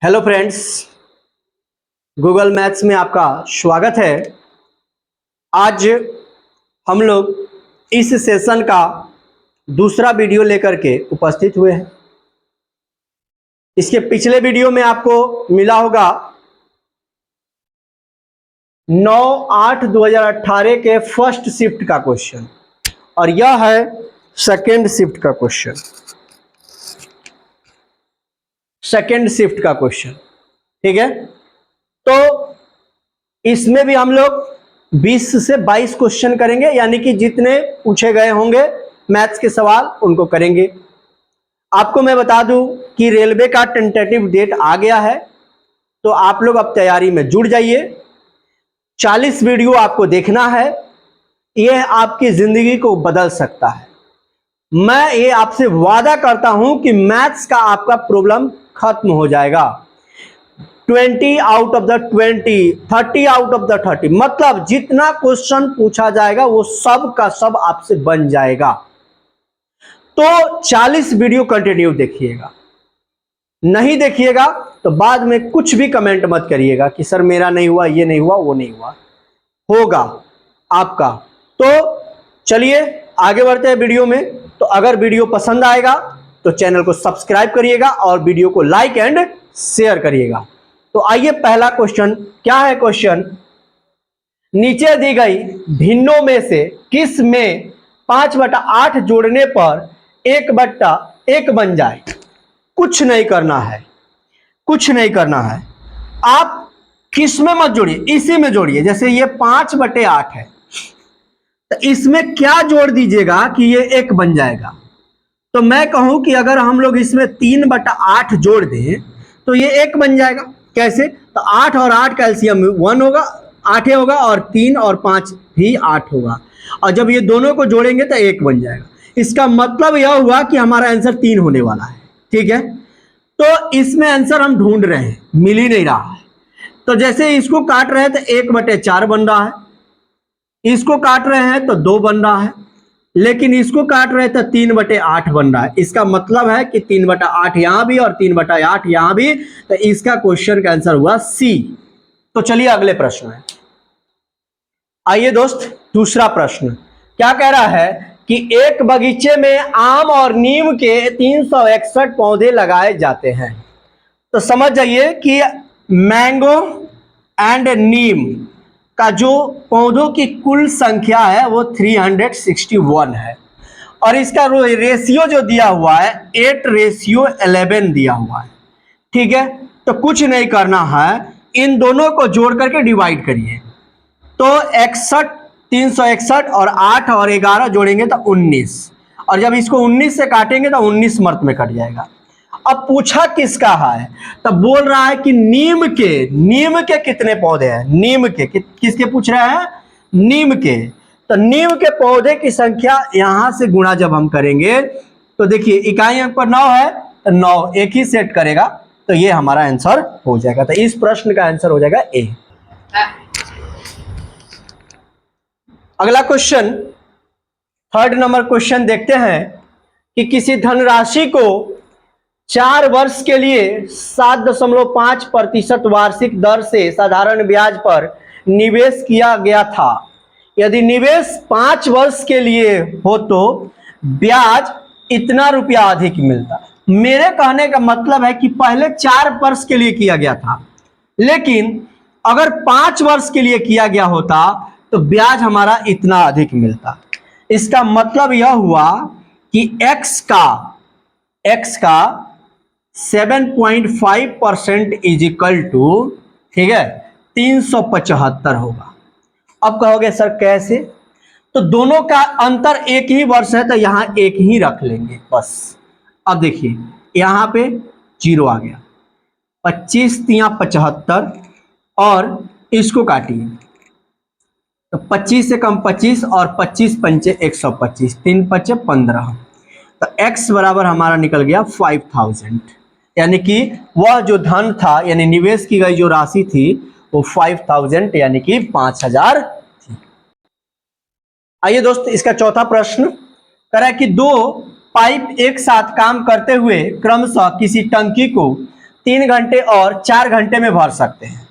Hello friends, Google maths में आपका स्वागत है। आज हम लोग इस सेशन का दूसरा वीडियो लेकर के उपस्थित हुए हैं। इसके पिछले वीडियो में आपको मिला होगा 9/8/2018 के फर्स्ट शिफ्ट का क्वेश्चन और यह है सेकेंड शिफ्ट का क्वेश्चन। ठीक है, तो इसमें भी हम लोग 20 से 22 क्वेश्चन करेंगे, यानी कि जितने पूछे गए होंगे मैथ्स के सवाल उनको करेंगे। आपको मैं बता दूं कि रेलवे का टेंटेटिव डेट आ गया है, तो आप लोग अब तैयारी में जुड़ जाइए। 40 वीडियो आपको देखना है, यह आपकी जिंदगी को बदल सकता है। मैं ये आपसे वादा करता हूं कि मैथ्स का आपका प्रॉब्लम खत्म हो जाएगा। 20 out of the 20, 30 out of the 30, मतलब जितना क्वेश्चन पूछा जाएगा वो सब का सब आपसे बन जाएगा। तो 40 वीडियो कंटिन्यू देखिएगा। नहीं देखिएगा तो बाद में कुछ भी कमेंट मत करिएगा कि सर मेरा नहीं हुआ, ये नहीं हुआ, वो नहीं हुआ। होगा आपका। तो चलिए आगे बढ़ते हैं वीडियो में। तो अगर वीडियो पसंद आएगा तो चैनल को सब्सक्राइब करिएगा और वीडियो को लाइक एंड शेयर करिएगा। तो आइए, पहला क्वेश्चन क्या है। क्वेश्चन, नीचे दी गई भिन्नों में से किस में 5/8 जोड़ने पर 1/1 बन जाए। कुछ नहीं करना है, कुछ नहीं करना है। आप किस में मत जोड़िए, इसी में जोड़िए। जैसे ये 5/8 है, तो इसमें क्या जोड़ दीजिएगा कि ये 1 बन जाएगा। तो मैं कहूं कि अगर हम लोग इसमें 3/8 जोड़ दें तो ये 1 बन जाएगा। कैसे? तो 8 और 8 का एलसीएम 1 होगा, 8 होगा, और 3 और 5 भी 8 होगा, और जब ये दोनों को जोड़ेंगे तो 1 बन जाएगा। इसका मतलब यह हुआ कि हमारा आंसर 3 होने वाला है। ठीक है, तो इसमें आंसर हम ढूंढ रहे हैं, मिल ही नहीं रहा है। तो जैसे इसको काट रहे हैं तो 1/4 बन रहा है, इसको काट रहे हैं तो 2 बन रहा है, लेकिन इसको काट रहे तो 3/8 बन रहा है। इसका मतलब है कि 3/8 यहां भी और 3/8 यहां भी। तो इसका क्वेश्चन का आंसर हुआ सी। तो चलिए अगले प्रश्न है। आइए दोस्त, दूसरा प्रश्न क्या कह रहा है कि एक बगीचे में आम और नीम के 361 पौधे लगाए जाते हैं। तो समझ जाइए कि मैंगो एंड नीम का जो पौधों की कुल संख्या है वो 361 है, और इसका रेशियो जो दिया हुआ है 8:11 दिया हुआ है। ठीक है, तो कुछ नहीं करना है, इन दोनों को जोड़ करके डिवाइड करिए। तो 61, 361 और 8 और 11 जोड़ेंगे तो 19, और जब इसको 19 से काटेंगे तो 19 मर्त में कट जाएगा। अब पूछा किसका है, तब बोल रहा है कि नीम के कितने पौधे हैं। नीम के किसके पूछ रहे हैं? नीम के। तो नीम के पौधे की संख्या यहां से गुणा जब हम करेंगे तो देखिए इकाई अंक पर 9 है, तो 9 एक ही सेट करेगा, तो ये हमारा आंसर हो जाएगा। तो इस प्रश्न का आंसर हो जाएगा ए। अगला क्वेश्चन, थर्ड नंबर क्वेश्चन देखते हैं कि किसी धनराशि को 4 वर्ष के लिए 7.5% वार्षिक दर से साधारण ब्याज पर निवेश किया गया था। यदि निवेश 5 वर्ष के लिए हो तो ब्याज इतना रुपया अधिक मिलता। मेरे कहने का मतलब है कि पहले 4 वर्ष के लिए किया गया था, लेकिन अगर 5 वर्ष के लिए किया गया होता तो ब्याज हमारा इतना अधिक मिलता। इसका मतलब यह हुआ कि x का 7.5% इज इक्वल टू, ठीक है, 375 होगा। अब कहोगे सर कैसे? तो दोनों का अंतर 1 ही वर्ष है, तो यहां 1 ही रख लेंगे बस। अब देखिए यहां पे 0 आ गया, 25 × 75, और इसको काटिए तो 25 से कम 25 और 25 पंचे 125, 3 5 15। तो x बराबर हमारा निकल गया 5000, यानी कि वह जो धन था, यानी निवेश की गई जो राशि थी वो 5000 यानी कि 5000 थी। आइए दोस्त, इसका चौथा प्रश्न कह रहा है कि 2 पाइप एक साथ काम करते हुए क्रमशः किसी टंकी को 3 घंटे और 4 घंटे में भर सकते हैं।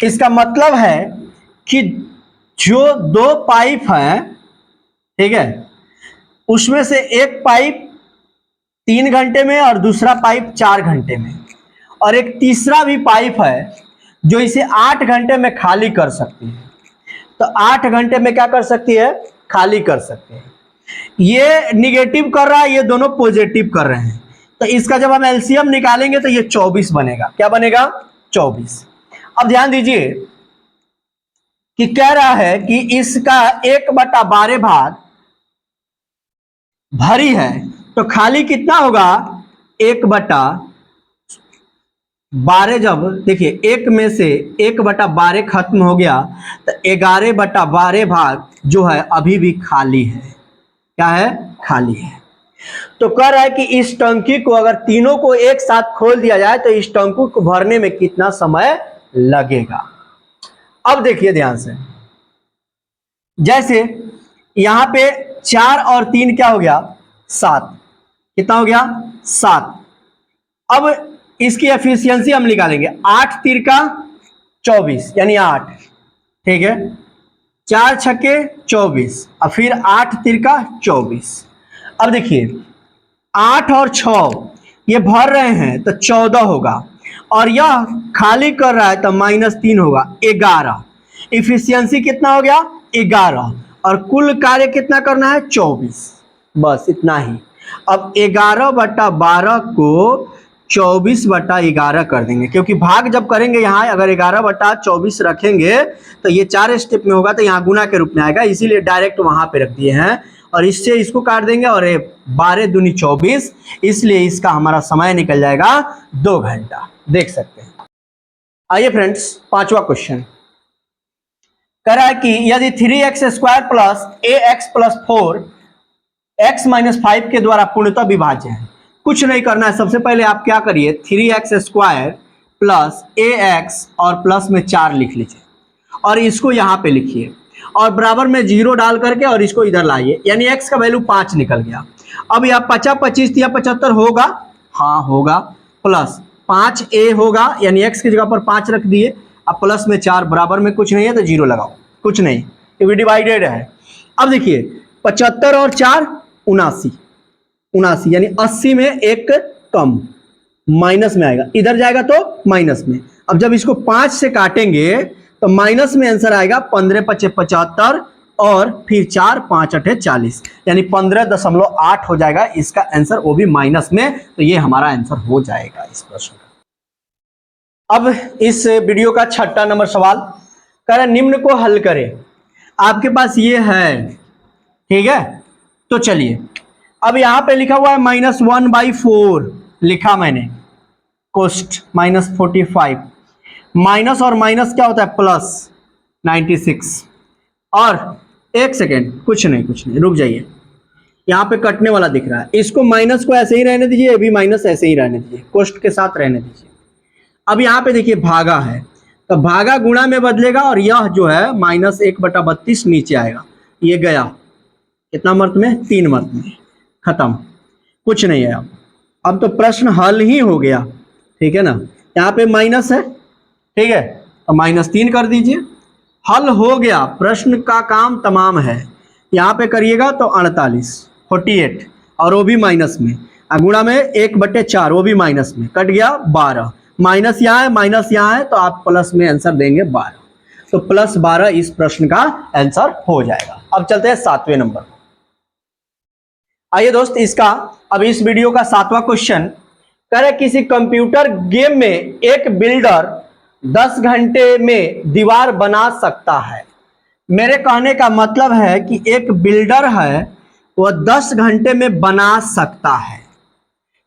इसका मतलब है कि जो 2 पाइप हैं, ठीक है, उसमें से एक पाइप 3 घंटे में और दूसरा पाइप 4 घंटे में, और एक तीसरा भी पाइप है जो इसे 8 घंटे में खाली कर सकती है। तो 8 घंटे में क्या कर सकती है? खाली कर सकती है। ये निगेटिव कर रहा है, ये दोनों पॉजिटिव कर रहे हैं, तो इसका जब हम एलसीएम निकालेंगे तो ये 24 बनेगा। क्या बनेगा? 24। अब ध्यान दीजिए कि कह रहा है कि इसका 1/12 भाग भरी है, तो खाली कितना होगा? 1/12। जब देखिए 1 में से 1/12 खत्म हो गया तो 11/12 भाग जो है अभी भी खाली है। क्या है? खाली है। तो कह रहा है कि इस टंकी को अगर तीनों को एक साथ खोल दिया जाए तो इस टंकी को भरने में कितना समय लगेगा। अब देखिए ध्यान से, जैसे यहां पे 4 और 3 क्या हो गया? 7। कितना हो गया? 7। अब इसकी एफिशिएंसी हम निकालेंगे। 8 3 का 24 यानी 8, ठीक है। 4 छक्के 24 और फिर 8 3 का 24। अब देखिए 8 और 6 ये भर रहे हैं तो 14 होगा, और यह खाली कर रहा है तो -3 होगा, 11। इफिशियंसी कितना हो गया? 11। और कुल कार्य कितना करना है? 24। बस इतना ही। अब 11/12 को 24/11 कर देंगे, क्योंकि भाग जब करेंगे यहाँ अगर 11/24 रखेंगे तो ये 4 स्टेप में होगा तो यहाँ गुना के रूप में आएगा, इसीलिए डायरेक्ट वहां पे रख दिए हैं। और इससे इसको काट देंगे और 12 दूनी 24, इसलिए इसका हमारा समय निकल जाएगा 2 घंटा। देख सकते हैं। आइए फ्रेंड्स, 5वां क्वेश्चन कह रहा है कि यदि 3x² plus ax plus 4 x minus 5 के द्वारा पूर्णतः विभाज्य है। कुछ नहीं करना है, सबसे पहले आप क्या करिए, 3x² प्लस ax और प्लस में 4 लिख लीजिए और इसको यहाँ पे लिखिए और बराबर में 0 डाल करके और इसको इधर लाइए, यानी x का वैल्यू 5 निकल गया। अब यह 50 25 या 75 होगा? हाँ होगा। प्लस 5a होगा, यानी x की जगह पर 5 रख दिए। अब प्लस में 4, बराबर में कुछ नहीं है तो 0 लगाओ, कुछ नहीं क्योंकि डिवाइडेड है। अब देखिए 75 और 4 79 यानी 80 में एक कम, माइनस में आएगा, इधर जाएगा तो माइनस में। अब जब इसको 5 से काटेंगे तो माइनस में आंसर आएगा 15 × 5 = 75 और फिर 4 5 8 40, यानी 15.8 हो जाएगा इसका आंसर, वो भी माइनस में। तो ये हमारा आंसर हो जाएगा इस प्रश्न का। अब इस वीडियो का 6वां नंबर सवाल कह रहा है निम्न को हल करें। आपके पास ये है, ठीक है। तो चलिए अब यहां पे लिखा हुआ है -1/4 लिखा मैंने, कोष्ट -45, माइनस और माइनस क्या होता है? प्लस 96। और एक सेकेंड, कुछ नहीं रुक जाइए, यहाँ पे कटने वाला दिख रहा है, इसको माइनस को ऐसे ही रहने दीजिए, अभी माइनस ऐसे ही रहने दीजिए, कोष्ट के साथ रहने दीजिए। अब यहाँ पे देखिए भागा है तो भागा गुणा में बदलेगा और यह जो है -1/32 नीचे आएगा। ये गया कितना मर्त में? 3 मर्त में, खत्म, कुछ नहीं है। अब तो प्रश्न हल ही हो गया, ठीक है ना। यहाँ पे माइनस है, ठीक है, तो -3 कर दीजिए, हल हो गया, प्रश्न का काम तमाम है। यहाँ पे करिएगा तो 48 और वो भी माइनस में, गुणा में 1/4 वो भी माइनस में, कट गया 12, माइनस यहाँ है माइनस यहाँ है, तो आप प्लस में आंसर देंगे 12, तो +12 इस प्रश्न का आंसर हो जाएगा। अब चलते हैं 7वें नंबर। आइए दोस्त, इसका अब इस वीडियो का 7वां क्वेश्चन कह रहे किसी कंप्यूटर गेम में एक बिल्डर 10 घंटे में दीवार बना सकता है। मेरे कहने का मतलब है कि एक बिल्डर है वह 10 घंटे में बना सकता है,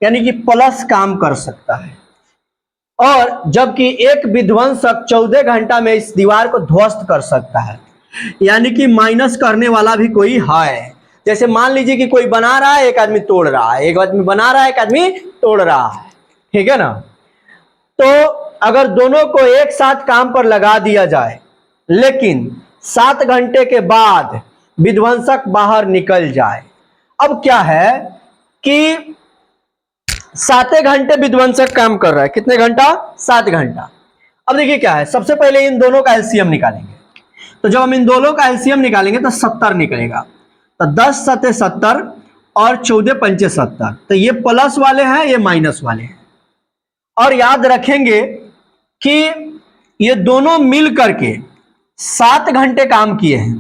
यानी कि प्लस काम कर सकता है, और जबकि एक विध्वंसक 14 घंटा में इस दीवार को ध्वस्त कर सकता है, यानी कि माइनस करने वाला भी कोई है। जैसे मान लीजिए कि कोई बना रहा है, एक आदमी तोड़ रहा है, एक आदमी बना रहा है, एक आदमी तोड़ रहा है, ठीक है ना। तो अगर दोनों को एक साथ काम पर लगा दिया जाए, लेकिन 7 घंटे के बाद विध्वंसक बाहर निकल जाए, अब क्या है कि 7 घंटे विध्वंसक काम कर रहा है। कितने घंटा? 7 घंटा। अब देखिए क्या है, सबसे पहले इन दोनों का एलसीएम निकालेंगे। तो जब हम इन दोनों का एलसीएम निकालेंगे तो 70 निकलेगा। तो 10 सत्ते 70 और 14 पंचे 70। तो ये प्लस वाले हैं, ये माइनस वाले हैं। और याद रखेंगे कि ये दोनों मिल करके 7 घंटे काम किए हैं।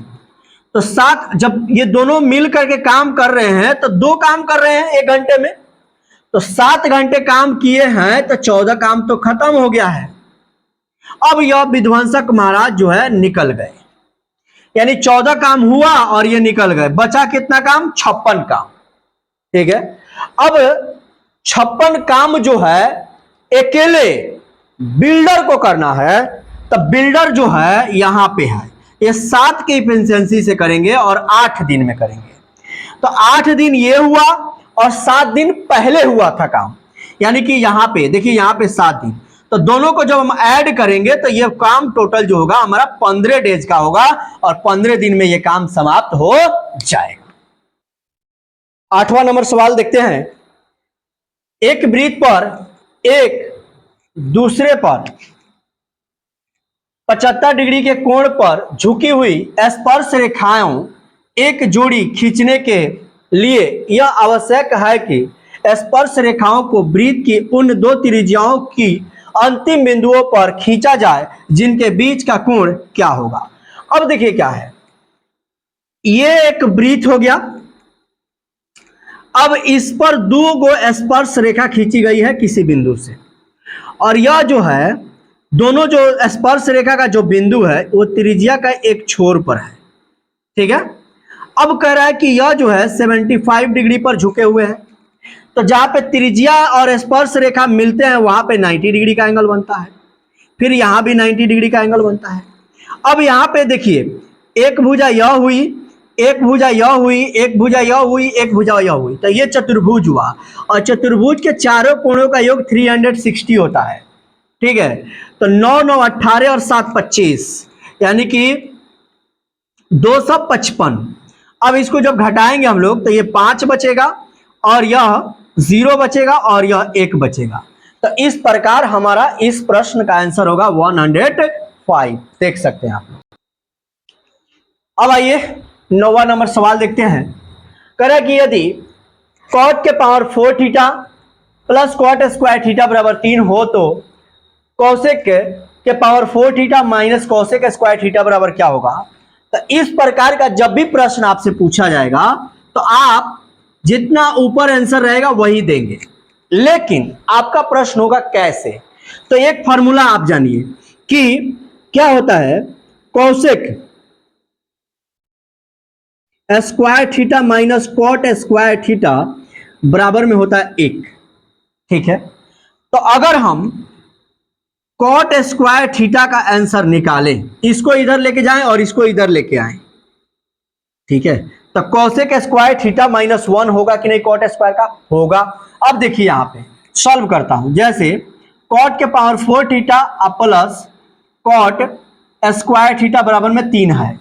तो 7, जब ये दोनों मिल करके काम कर रहे हैं तो 2 काम कर रहे हैं 1 घंटे में। तो 7 घंटे काम किए हैं तो 14 काम तो खत्म हो गया है। अब यह विध्वंसक महाराज जो है निकल गए, यानी 14 काम हुआ और ये निकल गए। बचा कितना काम? 56 काम। ठीक है। अब 56 काम जो है अकेले बिल्डर को करना है, तो बिल्डर जो है यहां पे है, ये 7 की इफिशिएंसी से करेंगे और 8 दिन में करेंगे। तो 8 दिन ये हुआ और 7 दिन पहले हुआ था काम, यानी कि यहां पे देखिए, यहां पे 7 दिन। तो दोनों को जब हम ऐड करेंगे तो ये काम टोटल जो होगा हमारा 15 डेज का होगा और 15 दिन में ये काम समाप्त हो जाएगा। 8वां नंबर सवाल देखते हैं। एक वृत्त पर एक दूसरे पर 75 डिग्री के कोण पर झुकी हुई स्पर्श रेखाओं एक जोड़ी खींचने के लिए यह आवश्यक है कि स्पर्श रेखाओं को वृत्त की उन 2 त्रिज्याओं की अंतिम बिंदुओं पर खींचा जाए जिनके बीच का कोण क्या होगा। अब देखिए क्या है, ये एक वृत्त हो गया। अब इस पर 2 गो स्पर्श रेखा खींची गई है किसी बिंदु से, और यह जो है दोनों जो स्पर्श रेखा का जो बिंदु है वो त्रिज्या का एक छोर पर है। ठीक है। अब कह रहा है कि यह जो है 75 डिग्री पर झुके हुए हैं। तो जहां पे त्रिज्या और स्पर्श रेखा मिलते हैं वहां पे 90 डिग्री का एंगल बनता है, फिर यहां भी 90 डिग्री का एंगल बनता है। अब यहां पे देखिए, एक भुजा यह हुई, एक भुजा यह हुई, एक भुजा यह हुई, एक भुजा यह हुई। तो ये चतुर्भुज हुआ, और चतुर्भुज के चारों कोणों का योग 360 होता है। ठीक है। तो 9 9 18 और 7 25, यानी कि 255। अब इसको जब घटाएंगे हम लोग तो ये 5 बचेगा और यह 0 बचेगा और यह 1 बचेगा। तो इस प्रकार हमारा इस प्रश्न का आंसर होगा 105। देख सकते हैं आप लोग। अब आइए 9वां नंबर सवाल देखते हैं। कह रहा है कि यदि cot के power 4 theta plus cot square theta बराबर 3 हो तो cosec के power 4 theta minus cosec square theta बराबर क्या होगा। तो इस प्रकार का जब भी प्रश्न आपसे पूछा जाएगा तो आप जितना ऊपर आंसर रहेगा वही देंगे, लेकिन आपका प्रश्न होगा कैसे। तो एक फॉर्मूला आप जानिए कि क्या होता है, cosec square theta minus cot square theta बराबर में होता है 1। ठीक है। तो अगर हम cot स्क्वायर थीटा का आंसर निकालें, इसको इधर लेके जाएं और इसको इधर लेके आएं। ठीक है। तो cosec स्क्वायर थीटा माइनस 1 होगा कि नहीं, cot स्क्वायर का होगा। अब देखिए यहां पे सॉल्व करता हूं। जैसे cot के power 4 theta plus cot square theta बराबर में 3 है।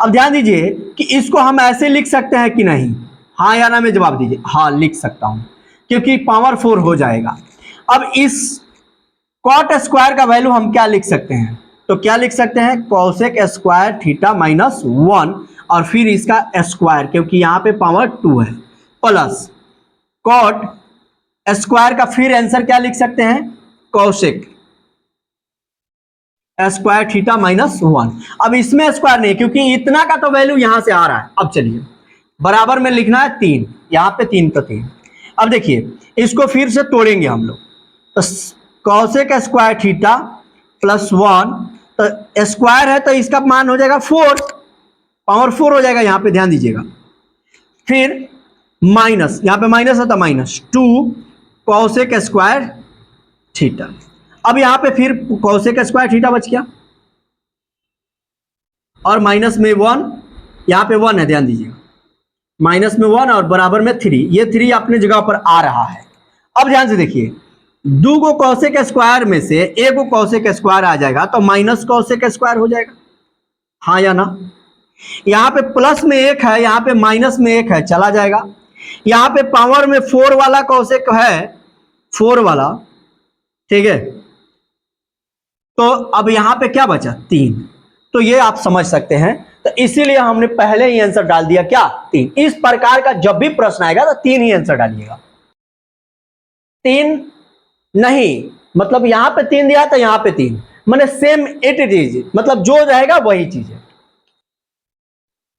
अब ध्यान दीजिए कि इसको हम ऐसे लिख सकते हैं कि नहीं, हाँ या ना में जवाब दीजिए। हाँ लिख सकता हूं, क्योंकि पावर 4 हो जाएगा। अब इस cot स्क्वायर का वैल्यू हम क्या लिख सकते हैं, तो क्या लिख सकते हैं, cosec स्क्वायर थीटा माइनस 1 और फिर इसका स्क्वायर, क्योंकि यहां पे पावर 2 है, प्लस cot स्क्वायर का फिर आंसर क्या लिख सकते हैं, cosec स्क्वायर थीटा माइनस 1। अब इसमें स्क्वायर नहीं, क्योंकि इतना का तो वैल्यू यहां से आ रहा है। अब चलिए बराबर में लिखना है 3, यहां पे 3 तो 3। अब देखिए इसको फिर से तोड़ेंगे हम लोग, तो cosec स्क्वायर थीटा प्लस 1, तो स्क्वायर है तो इसका मान हो जाएगा 4, पावर 4 हो जाएगा। यहां पे ध्यान दीजिएगा। फिर माइनस, यहां पे माइनस है तो माइनस 2 cosec स्क्वायर थीटा। अब यहां पे फिर cosec स्क्वायर थीटा बच गया और माइनस में 1, यहां पे 1 है, ध्यान दीजिएगा, माइनस में 1 और बराबर में 3, ये 3 अपने जगह पर आ रहा है। अब ध्यान से देखिए, 2 को cosec स्क्वायर में से 1 को cosec स्क्वायर आ जाएगा तो माइनस cosec स्क्वायर हो जाएगा, हाँ या ना। यहां पे प्लस में 1 है, यहां पे माइनस में 1 है, चला जाएगा। यहां पे पावर में 4 वाला cosec है 4 वाला, ठीक है। तो अब यहां पे क्या बचा 3, तो ये आप समझ सकते हैं, तो इसीलिए हमने पहले ही आंसर डाल दिया क्या 3। इस प्रकार का जब भी प्रश्न आएगा तो 3 ही आंसर डालिएगा। 3 नहीं, मतलब यहां पे 3 दिया तो यहां पे 3, मैंने सेम इट इज, मतलब जो रहेगा वही चीज है।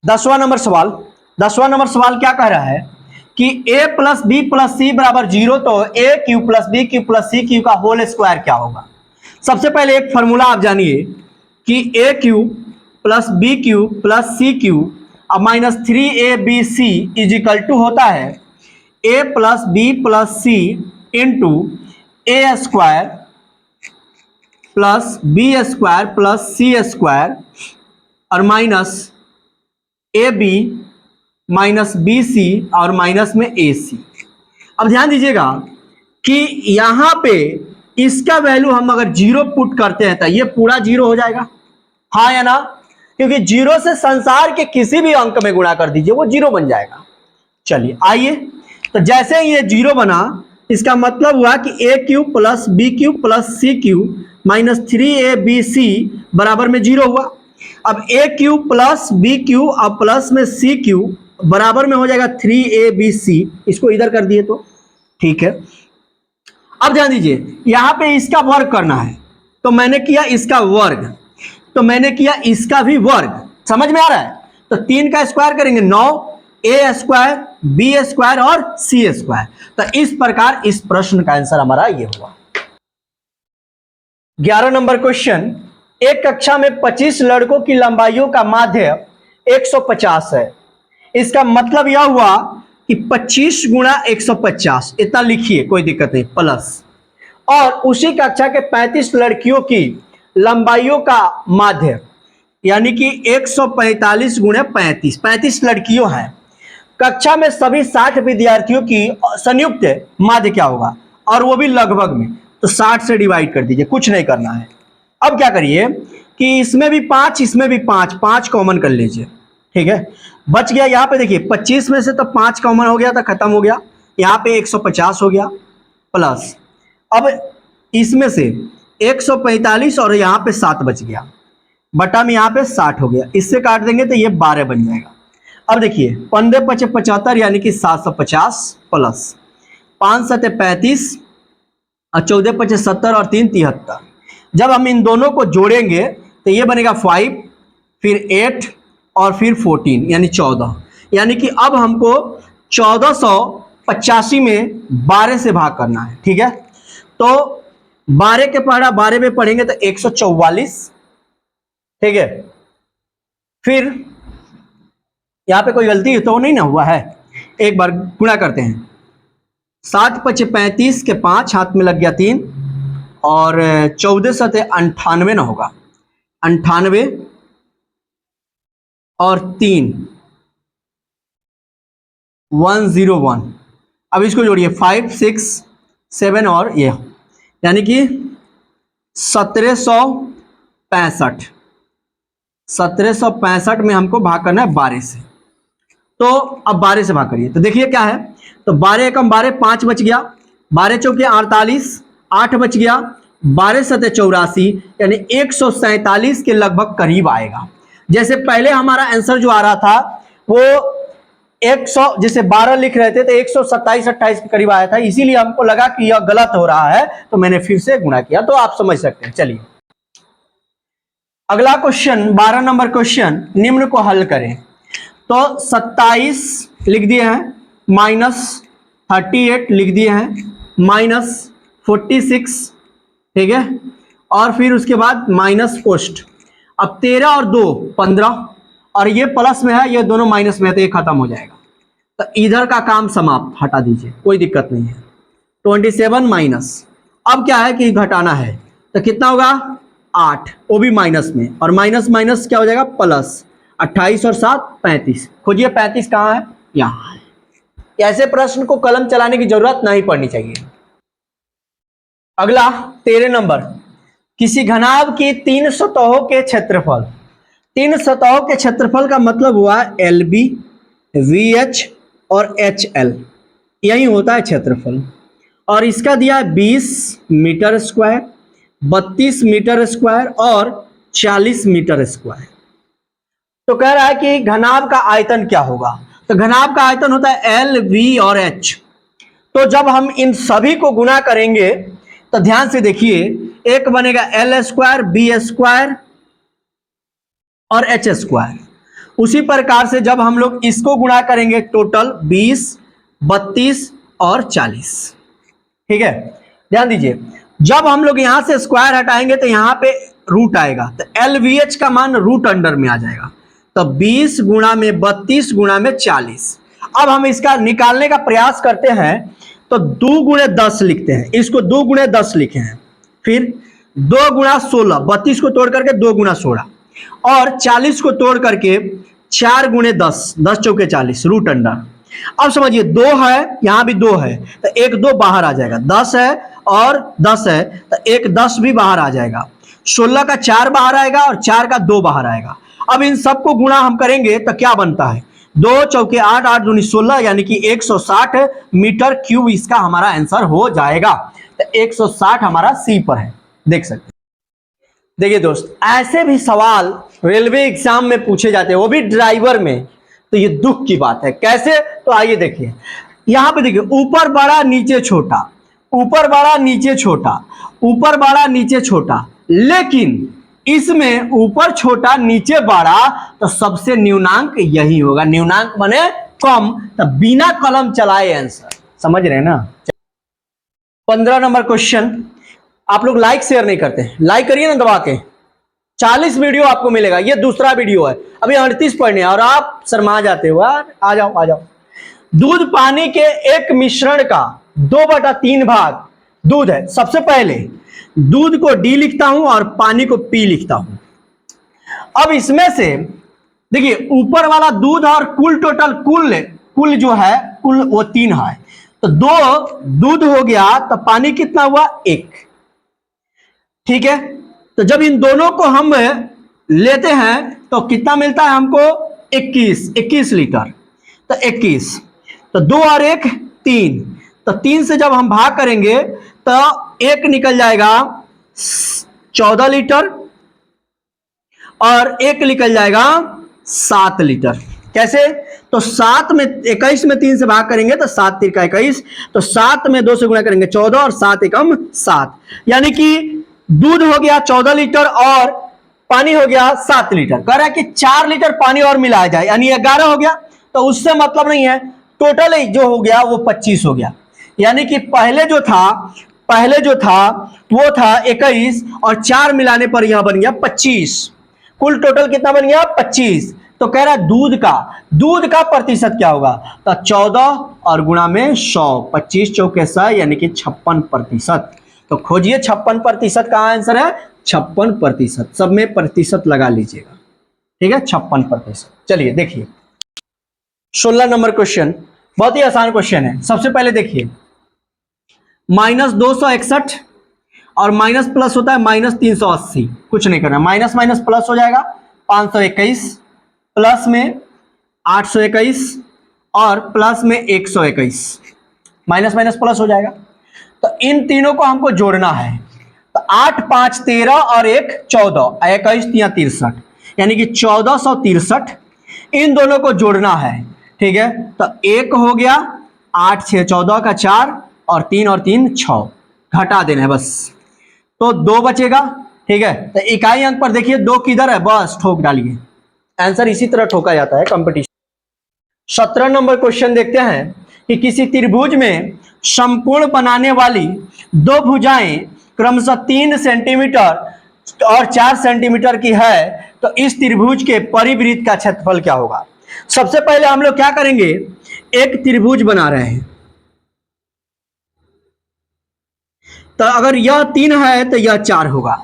10वां नंबर सवाल, 10वां नंबर सवाल क्या कह रहा है कि a plus B plus C बराबर 0, तो A cube plus B cube plus C cube का होल स्क्वायर क्या होगा। सबसे पहले एक फॉर्मूला आप जानिए कि A cube plus B cube plus C cube अब minus 3abc is equal to होता है a plus B plus C into A square plus B square plus C square और minus A B minus B C और minus में ए सी। अब ध्यान दीजिएगा कि यहां पे इसका वैल्यू हम अगर 0 पुट करते हैं तो ये पूरा 0 हो जाएगा, हाँ या ना, क्योंकि 0 से संसार के किसी भी अंक में गुणा कर दीजिए वो 0 बन जाएगा। चलिए आइए, तो जैसे ही ये 0 बना, इसका मतलब हुआ कि A cube plus B cube plus C cube minus 3abc बराबर में 0 हुआ। अब A cube plus B cube और प्लस में सी क्यू बराबर में हो जाएगा 3abc, इसको इधर कर दिए तो ठीक है। अब ध्यान दीजिए यहां पे इसका वर्ग करना है, तो मैंने किया इसका वर्ग, तो मैंने किया इसका भी वर्ग, समझ में आ रहा है। तो 3 का स्क्वायर करेंगे 9, ए स्क्वायर बी स्क्वायर और सी स्क्वायर। तो इस प्रकार इस प्रश्न का आंसर हमारा ये हुआ। 11 नंबर क्वेश्चन, एक कक्षा में 25 लड़कों की लंबाइयों का माध्य 150 है। इसका मतलब यह हुआ कि 25 गुणा 150 इतना लिखिए, कोई दिक्कत नहीं, प्लस, और उसी कक्षा के 35 लड़कियों की लंबाइयों का माध्य यानी कि 145 गुणे 35, 35 लड़कियों हैं। कक्षा में सभी 60 विद्यार्थियों की संयुक्त माध्य क्या होगा, और वो भी लगभग में, तो 60 से डिवाइड कर दीजिए, कुछ नहीं करना है। अब क्या करिए कि इसमें भी 5 इसमें भी 5, 5 कॉमन कर लीजिए, ठीक है। बच गया यहाँ पे देखिए 25 में से तो 5 कॉमन हो गया तो खत्म हो गया, यहाँ पे 150 हो गया प्लस, अब इसमें से 145 और यहाँ पे 7 बच गया, बटा में यहाँ पे 60 हो गया, इससे काट देंगे तो ये 12 बन जाएगा। अब देखिए 15 × 5 = 75 यानी कि 750 प्लस 5 × 7 = 35 और 14 × 5 = 70 और 3 = 73। जब हम इन दोनों को जोड़ेंगे तो ये बनेगा 5, फिर 8 और फिर 14 यानी 14, यानी कि अब हमको 1485 में 12 से भाग करना है, ठीक है। तो 12 के पढ़ा 12 में पढ़ेंगे तो 144, ठीक है। फिर यहां पे कोई गलती तो नहीं ना हुआ है, एक बार गुणा करते हैं, 7 × 5 = 35 के 5 हाथ में लग गया 3 और 14 × 7 = 98 ना होगा, 98 और 3 101। अब इसको जोड़िए 5 6 7 और ये, यानी कि 1765, 1765 में हमको भाग करना है 12 से। तो अब 12 से भाग करिए तो देखिए क्या है, तो 12 × 12 5 बच गया, 12 × 4 = 48, 8 बच गया, 12 × 7 = 84 यानी 147 के लगभग करीब आएगा। जैसे पहले हमारा आंसर जो आ रहा था वो 100, जैसे 12 लिख रहे थे तो 127-28 के करीब आया था, इसीलिए हमको लगा कि यह गलत हो रहा है तो मैंने फिर से गुणा किया, तो आप समझ सकते हैं। चलिए अगला क्वेश्चन 12 नंबर क्वेश्चन, निम्न को हल करें। तो 27 लिख दिए हैं, माइनस 38 लिख दिए हैं, माइनस 46, ठीक है, और फिर उसके बाद माइनस पोस्ट। अब 13 और 2 15 और ये प्लस में है, ये दोनों माइनस में है तो ये खत्म हो जाएगा, तो इधर का काम समाप्त, हटा दीजिए, कोई दिक्कत नहीं है। 27 माइनस, अब क्या है कि घटाना है तो कितना होगा 8, वो भी माइनस में, और माइनस माइनस क्या हो जाएगा प्लस, 28 और 7 35। खोजिए 35 कहाँ है, यहाँ है। ऐसे प्रश्न को कलम चलाने की जरूरत नहीं पड़नी चाहिए। अगला 13 नंबर, किसी घनाभ की 3 सतहों के क्षेत्रफल, 3 सतहों के क्षेत्रफल का मतलब हुआ LB, VH और HL, यही होता है क्षेत्रफल। और इसका दिया है 20 मीटर स्क्वायर, 32 मीटर स्क्वायर और 40 मीटर स्क्वायर। तो कह रहा है कि घनाभ का आयतन क्या होगा। तो घनाभ का आयतन होता है एल, वी और एच। तो जब हम इन सभी को गुना करेंगे तो ध्यान से देखिए, एक बनेगा एल स्क्वायर, बी स्क्वायर और एच स्क्वायर। उसी प्रकार से जब हम लोग इसको गुणा करेंगे टोटल 20, 32 और 40। ठीक है, ध्यान दीजिए, जब हम लोग यहां से स्क्वायर हटाएंगे तो यहां पे रूट आएगा, तो एल वी एच का मान रूट अंडर में आ जाएगा। तो 20 गुणा में 32 गुणा में 40। अब हम इसका निकालने का प्रयास करते हैं तो 2 गुणे 10 लिखते हैं, इसको 2 गुणे 10 लिखे हैं, फिर 2 गुणा 16, 32 को तोड़ करके 2 गुणा 16 और 40 को तोड़ करके 4 गुणे 10, 10 चौके 40 रूट अंडर। अब समझिए 2 है, यहां भी 2 है, तो एक 2 बाहर आ जाएगा, 10 है और 10 है तो एक 10 भी बाहर आ जाएगा, 16 का 4 बाहर आएगा और 4 का 2 बाहर आएगा। अब इन सबको गुणा हम करेंगे तो क्या बनता है, 2 चौके 8, 8 दूनी 16, यानी कि 160 मीटर क्यूब इसका हमारा आंसर हो जाएगा। तो 160 हमारा सी पर है, देख सकते हैं। देखिए दोस्त, ऐसे भी सवाल रेलवे एग्जाम में पूछे जाते हैं, वो भी ड्राइवर में। तो ये दुख की बात है, कैसे, तो आइए देखिए, यहां पे देखिए, ऊपर बड़ा नीचे छोटा, ऊपर बड़ा नीचे छोटा, ऊपर बड़ा नीचे छोटा, लेकिन इसमें ऊपर छोटा नीचे बड़ा, तो सबसे न्यूनांक यही होगा, न्यूनांक बने कम, तो बिना कलम चलाए आंसर। समझ रहे हैं ना। 15 नंबर क्वेश्चन, आप लोग लाइक शेयर नहीं करते, लाइक करिए ना दबा के। 40 वीडियो आपको मिलेगा, ये दूसरा वीडियो है, अभी 38 पढ़ने और आप शर्मा जाते हो। आ जाओ आ जाओ। दूध पानी के एक मिश्रण का 2/3 भाग दूध है। सबसे पहले दूध को डी लिखता हूं और पानी को पी लिखता हूं। अब इसमें से देखिए, ऊपर वाला दूध और कुल टोटल कुल जो है कुल वो 3 है, तो 2 दूध हो गया, तो पानी कितना हुआ 1। ठीक है, तो जब इन दोनों को हम लेते हैं तो कितना मिलता है हमको, 21 लीटर। तो 21, तो 2 और 1 3, तो 3 से जब हम भाग करेंगे तो 1 निकल जाएगा 14 लीटर और 1 निकल जाएगा 7 लीटर। कैसे, तो 7 में 21 में 3 से भाग करेंगे तो 7 3 का 21, तो 7 में 2 से गुणा करेंगे 14 और 7 एकम 7, यानी कि दूध हो गया 14 लीटर और पानी हो गया 7 लीटर। कह रहा है कि 4 लीटर पानी और मिलाया जाए, यानी 11 हो गया। तो उससे मतलब नहीं है, टोटल जो हो गया वो 25 हो गया, यानी कि पहले जो था वो था 21 और 4 मिलाने पर यह बन गया 25। कुल टोटल कितना बन गया 25। तो कह रहा है दूध का प्रतिशत क्या होगा, तो 14 और गुणा में 100, 25 चौके 100, यानी कि 56%। तो खोजिए 56% का आंसर है 56%। सब में प्रतिशत लगा लीजिएगा, ठीक है, 56%। चलिए देखिए 16 नंबर क्वेश्चन, बहुत ही आसान क्वेश्चन है। सबसे पहले देखिए, -261 और माइनस प्लस होता है -380, कुछ नहीं करना, माइनस माइनस प्लस हो जाएगा 521, प्लस में 821 और प्लस में 121, माइनस माइनस प्लस हो जाएगा। तो इन तीनों को हमको जोड़ना है, तो 8 5 13 और 1 14, 21 3 63, यानी कि 1463, इन दोनों को जोड़ना है। ठीक है, तो 1 हो गया, 8 6 14 का 4 और 3 और 3 6, घटा देना है बस, तो 2 बचेगा। ठीक है, तो इकाई अंक पर देखिए 2 किधर है, बस ठोक डालिए, आंसर इसी तरह ठोका जाता है कंपटीशन। 17 नंबर क्वेश्चन देखते हैं कि किसी त्रिभुज में समकोण बनाने वाली 2 भुजाएं क्रमशः 3 सेंटीमीटर और 4 सेंटीमीटर की है, तो इस त्रिभुज के परिवृत्त का क्षेत्रफल क्या होगा। सबसे पहले हम लोग क्या करेंगे, एक त्रिभुज बना रहे हैं, तो अगर यह 3 है तो यह 4 होगा,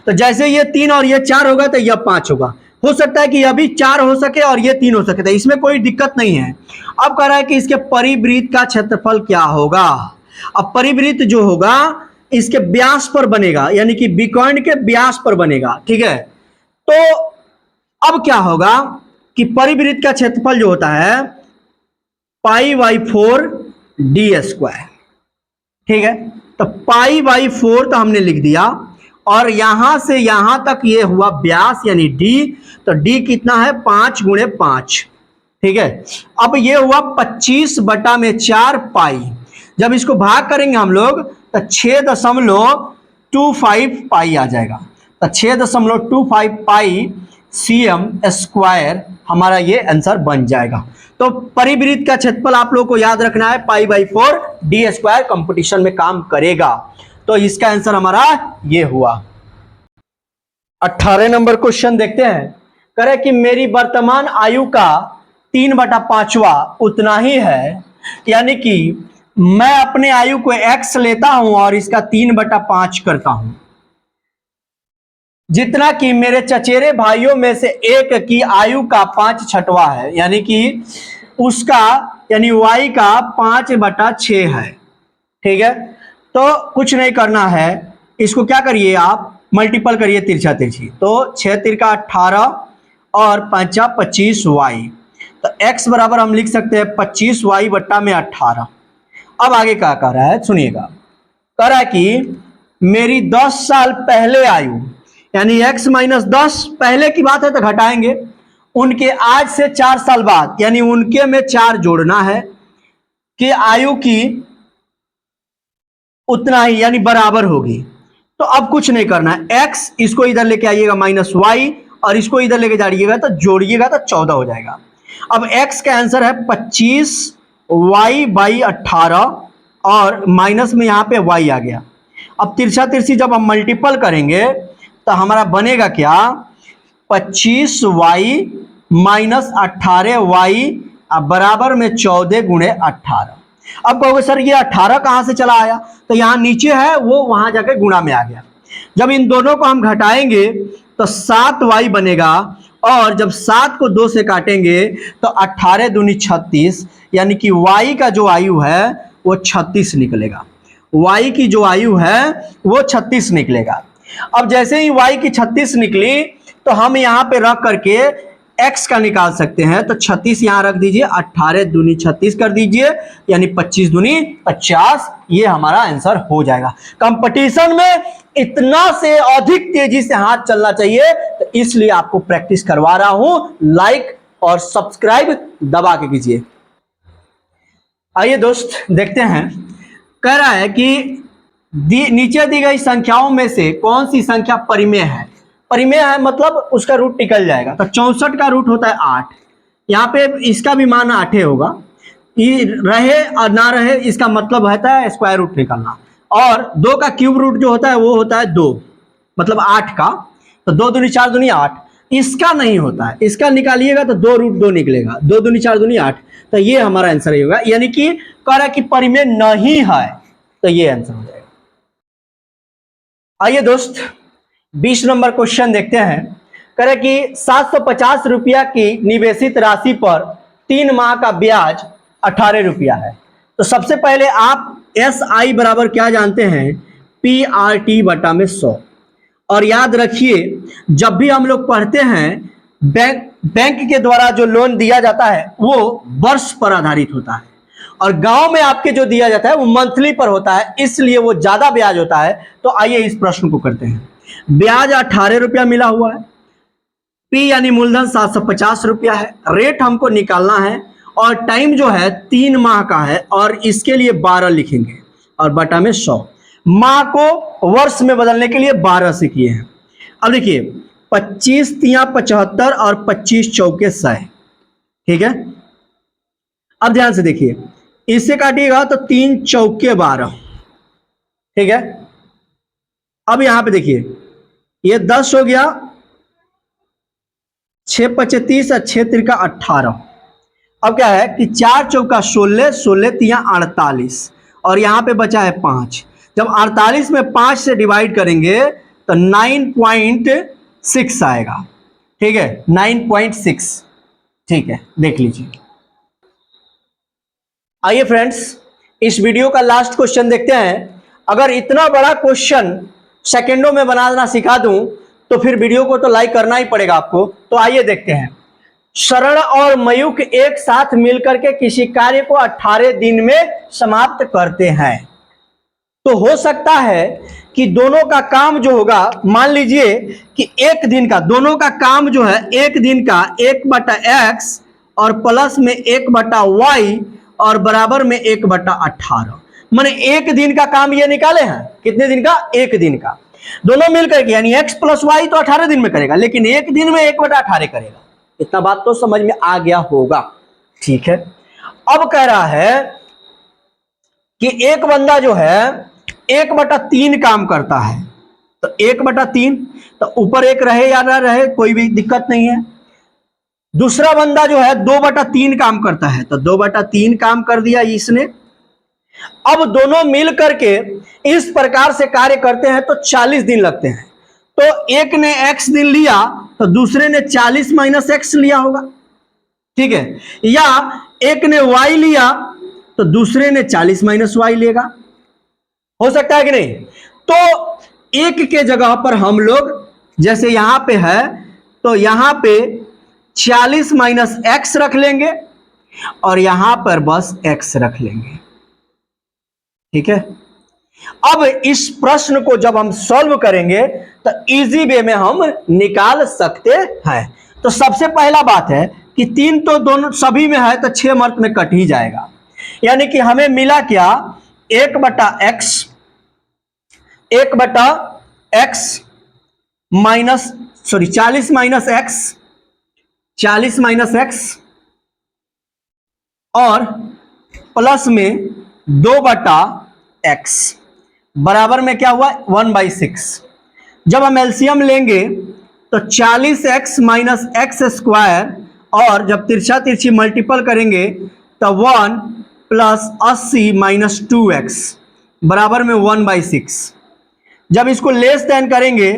तो जैसे ये 3 और ये 4 होगा तो यह 5 होगा। हो सकता है कि यह भी 4 हो सके और ये 3 हो सके, तो इसमें कोई दिक्कत नहीं है। अब कह रहा है कि इसके परिवृत्त का क्षेत्रफल क्या होगा। अब परिवृत्त जो होगा इसके व्यास पर बनेगा, यानी कि विकर्ण के व्यास पर बनेगा। ठीक है, तो अब क्या होगा कि परिवृत्त का क्षेत्रफल जो होता है π/4 d²। ठीक है, तो पाई बाई 4 तो हमने लिख दिया, और यहां से यहां तक ये हुआ व्यास यानी डी, तो डी कितना है 5 गुणे 5। ठीक है, अब ये हुआ 25/4 पाई। जब इसको भाग करेंगे हम लोग तो 6.25 पाई आ जाएगा, तो 6.25 पाई cm स्क्वायर हमारा ये आंसर बन जाएगा। तो परिवृत्त का क्षेत्रफल आप लोगों को याद रखना है pi by 4 D square competition में काम करेगा। तो इसका आंसर हमारा ये हुआ। 18 नंबर क्वेश्चन देखते हैं। करें कि मेरी वर्तमान आयु का 3/5 उतना ही है, यानी कि मैं अपने आयु को x लेता हूं और इसका 3/5 करता हूं, जितना कि मेरे चचेरे भाइयों में से एक की आयु का 5/6 है, यानी कि उसका यानी y का 5/6 है। ठीक है, तो कुछ नहीं करना है, इसको क्या करिए आप मल्टीपल करिए तिरछा तिरछी, तो 6 तिरका 18 और 5 25y, तो x बराबर हम लिख सकते हैं 25y बट्टा में 18। अब आगे क्या कह रहा है सुनिएगा, कह रहा है कि मेरी 10 साल पहले आयु, यानी x माइनस 10 पहले की बात है तो घटाएंगे, उनके आज से 4 साल बाद यानी उनके में 4 जोड़ना है कि आयु की उतना ही यानी बराबर होगी। तो अब कुछ नहीं करना है, x इसको इधर लेके आइएगा माइनस y और इसको इधर लेके जाइएगा तो जोड़िएगा तो 14 हो जाएगा। अब x का आंसर है 25y/18 और माइनस में यहां पे y आ गया। अब तिरछा तिरछी जब हम मल्टीपल करेंगे तो हमारा बनेगा क्या 25y माइनस 18y बराबर में 14 गुणे 18। अब कहोगे सर ये 18 कहां से चला आया, तो यहां नीचे है वो वहां जाके गुणा में आ गया। जब इन दोनों को हम घटाएंगे तो 7y बनेगा, और जब 7 को 2 से काटेंगे तो 18 दूनी 36, यानी कि y का जो आयु है वो 36 निकलेगा। y की जो आयु है वो 36 निकलेगा। अब जैसे ही y की 36 निकली तो हम यहां पे रख करके x का निकाल सकते हैं, तो 36 यहां रख दीजिए, 18 दूनी 36 कर दीजिए, यानी 25 दूनी 50, ये हमारा आंसर हो जाएगा। कंपटीशन में इतना से अधिक तेजी से हाथ चलना चाहिए, तो इसलिए आपको प्रैक्टिस करवा रहा हूं। लाइक और सब्सक्राइब दबा के कीजिए। आइए दोस्त देखते हैं, कह रहा है कि नीचे दी गई संख्याओं में से कौन सी संख्या परिमेय है। परिमेय है मतलब उसका रूट निकल जाएगा, तो 64 का रूट होता है 8, यहाँ पे इसका भी मान 8 होगा, रहे और ना रहे इसका मतलब होता है स्क्वायर रूट निकालना, और 2 का क्यूब रूट जो होता है वो होता है 2, मतलब 8 का, तो 2 दूनी 4 दूनी 8, इसका नहीं होता है, इसका निकालिएगा तो 2 रूट 2 निकलेगा, 2 दूनी 4 दूनी 8, तो ये हमारा आंसर होगा, यानी कि कह रहा है कि परिमेय नहीं है, तो ये आंसर हो जाएगा। आइए दोस्त 20 नंबर क्वेश्चन देखते हैं। कह रहे कि 750 रुपया की निवेशित राशि पर 3 माह का ब्याज 18 रुपया है। तो सबसे पहले आप SI बराबर क्या जानते हैं, PRT बटा में 100। और याद रखिए जब भी हम लोग पढ़ते हैं बैंक के द्वारा जो लोन दिया जाता है वो वर्ष पर आधारित होता है, और गांव में आपके जो दिया जाता है वो मंथली पर होता है, इसलिए वो ज्यादा ब्याज होता है। तो आइए इस प्रश्न को करते हैं। ब्याज 18 रुपया मिला हुआ है, P यानी मूलधन 750 रुपया है, रेट हमको निकालना है, और टाइम जो है 3 माह का है, और इसके लिए 12 लिखेंगे और बटा में 100। माह को वर्ष में बदलने के लिए 12 से किए हैं। अब देखिए 25 तिया 75 और 25 चौके 100। ठीक है, अब ध्यान से देखिए, इससे काटिएगा तो 3 चौके 12। ठीक है, अब यहां पे देखिए ये 10 हो गया, 6 पचे 30 और 6 तिरका 18। अब क्या है कि 4 चौका 16, 16 तिया 48, और यहां पे बचा है 5। जब 48 में 5 से डिवाइड करेंगे तो 9.6 आएगा। ठीक है, 9.6। ठीक है, देख लीजिए। आइए फ्रेंड्स इस वीडियो का लास्ट क्वेश्चन देखते हैं। अगर इतना बड़ा क्वेश्चन सेकंडों में बनाना सिखा दूं तो फिर वीडियो को तो लाइक करना ही पड़ेगा आपको। तो आइए देखते हैं। शरण और मयूख एक साथ मिलकर के किसी कार्य को 18 दिन में समाप्त करते हैं। तो हो सकता है कि दोनों का काम जो होगा, मान लीजिए कि एक दिन का, दोनों का काम जो है एक दिन का 1/x और प्लस में 1/y और बराबर में 1/18, माने एक दिन का काम ये निकाले हैं। कितने दिन का? एक दिन का। दोनों मिलकर के यानी x + y तो 18 दिन में करेगा, लेकिन एक दिन में 1/18 करेगा। इतना बात तो समझ में आ गया होगा, ठीक है। अब कह रहा है कि एक बंदा जो है 1/3 काम करता है, तो 1/3 तो ऊपर एक रहे या ना रहे कोई भी दिक्कत नहीं है। दूसरा बंदा जो है 2/3 काम करता है, तो 2/3 काम कर दिया इसने। अब दोनों मिल करके इस प्रकार से कार्य करते हैं तो 40 दिन लगते हैं। तो एक ने x दिन लिया तो दूसरे ने 40 - x लिया होगा, ठीक है। या एक ने y लिया तो दूसरे ने 40 - y लेगा, हो सकता है कि नहीं। तो एक के जगह पर हम लोग जैसे यहां पे है तो यहां पे 40 - x रख लेंगे और यहां पर बस x रख लेंगे, ठीक है। अब इस प्रश्न को जब हम सॉल्व करेंगे तो इजी वे में हम निकाल सकते हैं। तो सबसे पहला बात है कि 3 तो दोनों सभी में है तो 6 मर्त में कट ही जाएगा, यानी कि हमें मिला क्या? 1/x 40 - x और प्लस में 2/x बराबर में क्या हुआ? 1/6। जब हम एलसीएम लेंगे तो 40x - x² और जब तिरछा तिरछी मल्टीपल करेंगे तो 1 + 80 - 2x बराबर में 1/6। जब इसको लेस देन करेंगे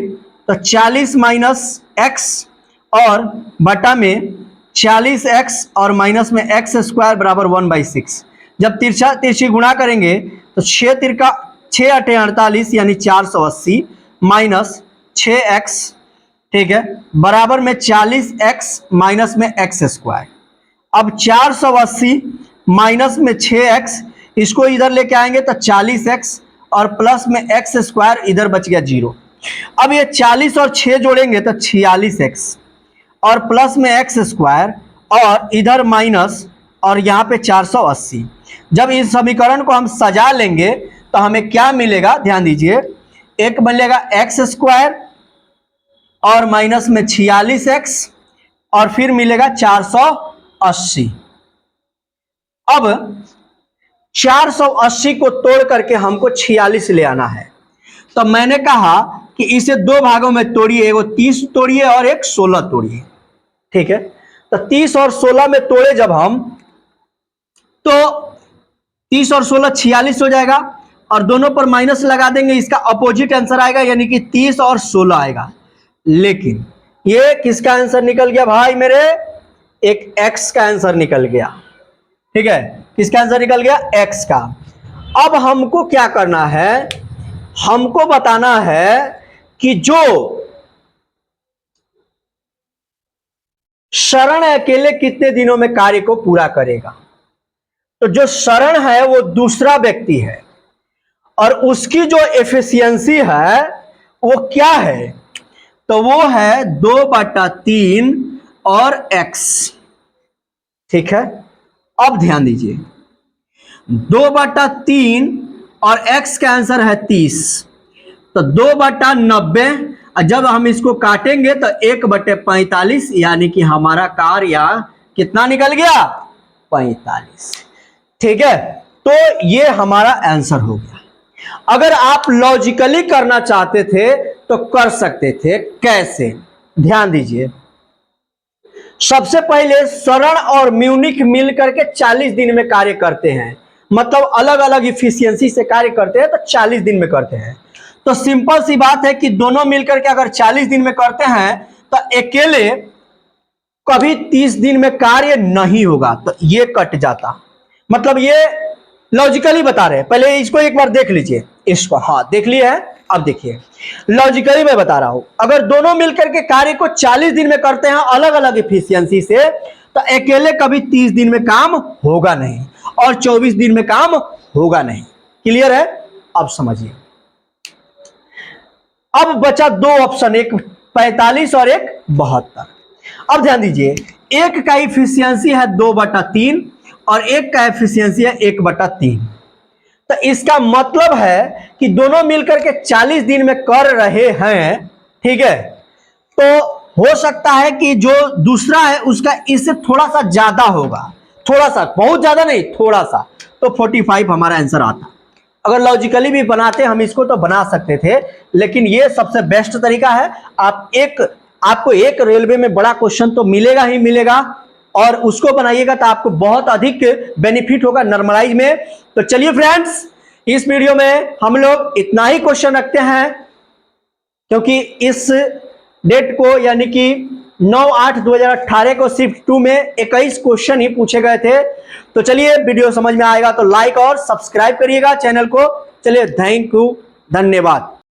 तो 40 - x और बटा में 40x और माइनस में x² बराबर 1/6। जब तिरछा तिरछी गुणा करेंगे तो 6 × 48 यानी 480 माइनस 6x, ठीक है, बराबर में 40x माइनस में x²। अब 480 माइनस में 6x, इसको इधर लेके आएंगे तो 40x और प्लस में x², इधर बच गया 0। अब ये 40 और 6 जोड़ेंगे तो 46x और प्लस में x² और इधर माइनस और यहाँ पे 480। जब इस समीकरण को हम सजा लेंगे तो हमें क्या मिलेगा? ध्यान दीजिए, एक मिलेगा x² और माइनस में 46x और फिर मिलेगा 480। अब 480 को तोड़ करके हमको 46 ले आना है। तो मैंने कहा कि इसे 2 भागों में तोड़िए, एगो 30 तोड़िए और एक 16 तोड़िए, ठीक है। तो 30 और 16 में तोड़े जब हम, तो 30 और 16 46 हो जाएगा और दोनों पर माइनस लगा देंगे, इसका अपोजिट आंसर आएगा यानी कि 30 और 16 आएगा। लेकिन ये किसका आंसर निकल गया भाई मेरे? एक x का आंसर निकल गया, ठीक है। किसका आंसर निकल गया? x का। अब हमको क्या करना है? हमको बताना है कि जो शरण अकेले कितने दिनों में कार्य को पूरा करेगा। तो जो शरण है वो दूसरा व्यक्ति है और उसकी जो एफिशिएंसी है वो क्या है? तो वो है 2/3 और x, ठीक है। अब ध्यान दीजिए, 2/3 और x का आंसर है 30, तो 2/90 और जब हम इसको काटेंगे तो 1/45 यानी कि हमारा कार्य कितना निकल गया? 45, ठीक है। तो ये हमारा आंसर हो गया। अगर आप लॉजिकली करना चाहते थे तो कर सकते थे। कैसे? ध्यान दीजिए, सबसे पहले शरण और म्यूनिख मिलकर के 40 दिन में कार्य करते हैं, मतलब अलग अलग इफिशियंसी से कार्य करते हैं तो 40 दिन में करते हैं। तो सिंपल सी बात है कि दोनों मिलकर के अगर 40 दिन में करते हैं तो अकेले कभी 30 दिन में कार्य नहीं होगा, तो ये कट जाता। मतलब ये लॉजिकली बता रहे हैं। पहले इसको एक बार देख लीजिए, इसको, हाँ देख लिया है। अब देखिए, लॉजिकली मैं बता रहा हूं, अगर दोनों मिलकर के कार्य को 40 दिन में करते हैं अलग अलग इफिशियंसी से, तो अकेले कभी 30 दिन में काम होगा नहीं और 24 दिन में काम होगा नहीं। क्लियर है? अब समझिए, अब बचा दो ऑप्शन, एक 45 और एक 72। अब ध्यान दीजिए, एक का इफिशियंसी है 2/3 और एक का इफिशियंसी है 1/3। तो इसका मतलब है कि दोनों मिलकर के 40 दिन में कर रहे हैं, ठीक है। तो हो सकता है कि जो दूसरा है उसका इससे थोड़ा सा ज्यादा होगा, थोड़ा सा, बहुत ज्यादा नहीं, थोड़ा सा। तो 45 हमारा आंसर आता। अगर लॉजिकली भी बनाते हम इसको तो बना सकते थे, लेकिन ये सबसे बेस्ट तरीका है। आपको एक रेलवे में बड़ा क्वेश्चन तो मिलेगा ही मिलेगा, और उसको बनाइएगा तो आपको बहुत अधिक बेनिफिट होगा नॉर्मलाइज में। तो चलिए फ्रेंड्स, इस वीडियो में हम लोग इतना ही क्वेश्चन रखते हैं, क्योंकि इस डेट को यानी कि 9/8/2018 को शिफ्ट 2 में 21 क्वेश्चन ही पूछे गए थे। तो चलिए, वीडियो समझ में आएगा तो लाइक और सब्सक्राइब करिएगा चैनल को। चलिए, थैंक यू, धन्यवाद।